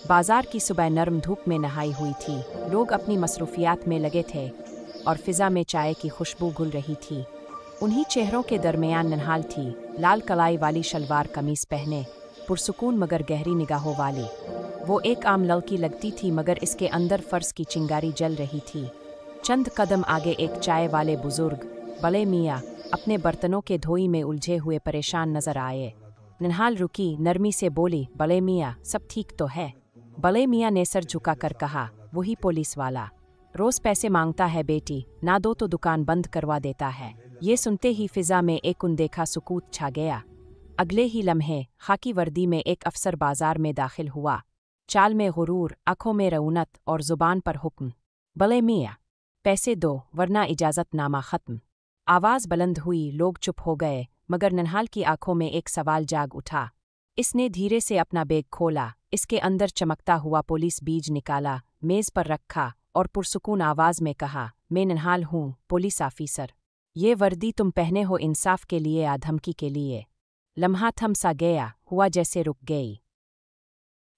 बाजार की सुबह नरम धूप में नहाई हुई थी। लोग अपनी मसरूफियात में लगे थे और फिजा में चाय की खुशबू घुल रही थी। उन्हीं चेहरों के दरमियान नन्हाल थी, लाल कलाई वाली शलवार कमीज पहने, पुरसुकून मगर गहरी निगाहों वाली। वो एक आम लड़की लगती थी मगर इसके अंदर फर्ज की चिंगारी जल रही थी। चंद कदम आगे एक चाय वाले बुजुर्ग बड़े मियाँ अपने बर्तनों के धोई में उलझे हुए परेशान नजर आए। नन्हाल रुकी, नरमी से बोली, बड़े मियाँ सब ठीक तो है? बड़े मियाँ ने सर झुकाकर कहा, वही पुलिस वाला रोज पैसे मांगता है बेटी, ना दो तो दुकान बंद करवा देता है। ये सुनते ही फिजा में एक अनदेखा सुकूत छा गया। अगले ही लम्हे खाकी वर्दी में एक अफसर बाजार में दाखिल हुआ। चाल में गुरूर, आंखों में रऊनत और जुबान पर हुक्म, बड़े मियाँ पैसे दो वरना इजाज़तनामा खत्म। आवाज़ बुलंद हुई, लोग चुप हो गए मगर नन्हाल की आंखों में एक सवाल जाग उठा। इसने धीरे से अपना बैग खोला, इसके अंदर चमकता हुआ पुलिस बीज निकाला, मेज़ पर रखा और पुरसुकून आवाज़ में कहा, मैं नन्हाल हूँ, पुलिस ऑफिसर। ये वर्दी तुम पहने हो इंसाफ के लिए या धमकी के लिए? लम्हा थम सा गया, हुआ जैसे रुक गई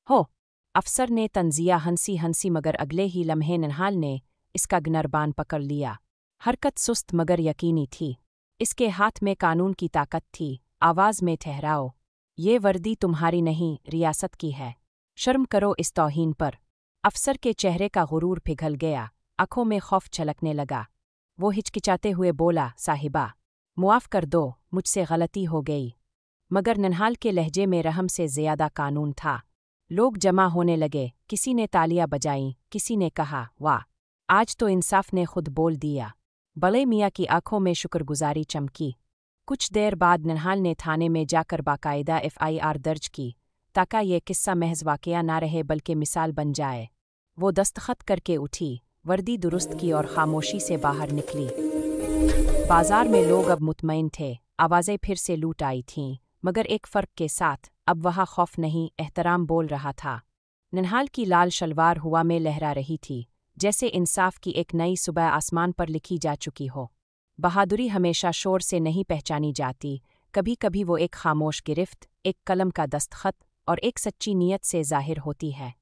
हो। अफसर ने तंजिया हंसी हंसी मगर अगले ही लम्हे नन्हाल ने इसका गनरबान पकड़ लिया। हरकत सुस्त मगर यकीनी थी। इसके हाथ में कानून की ताकत थी। आवाज़ में ठहराओ, ये वर्दी तुम्हारी नहीं, रियासत की है। शर्म करो इस तौहीन पर। अफसर के चेहरे का गुरूर पिघल गया, आंखों में खौफ छलकने लगा। वो हिचकिचाते हुए बोला, साहिबा मुआफ़ कर दो, मुझसे गलती हो गई। मगर नन्हाल के लहजे में रहम से ज़्यादा कानून था। लोग जमा होने लगे, किसी ने तालियां बजाईं, किसी ने कहा, वाह आज तो इंसाफ ने खुद बोल दिया। बड़े मियाँ की आंखों में शुक्रगुजारी चमकी। कुछ देर बाद नन्हाल ने थाने में जाकर बाकायदा FIR दर्ज की, ताकि ये किस्सा महज वाक़या ना रहे बल्कि मिसाल बन जाए। वो दस्तखत करके उठी, वर्दी दुरुस्त की और खामोशी से बाहर निकली। बाजार में लोग अब मुतमईन थे, आवाज़ें फिर से लूट आई थीं, मगर एक फ़र्क के साथ, अब वहाँ खौफ नहीं, एहतराम बोल रहा था। नन्हाल की लाल शलवार हवा में लहरा रही थी, जैसे इंसाफ की एक नई सुबह आसमान पर लिखी जा चुकी हो। बहादुरी हमेशा शोर से नहीं पहचानी जाती, कभी कभी वो एक खामोश गिरफ्त, एक कलम का दस्तखत और एक सच्ची नीयत से ज़ाहिर होती है।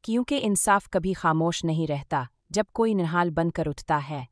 क्योंकि इंसाफ कभी खामोश नहीं रहता जब कोई नन्हाल बनकर उठता है।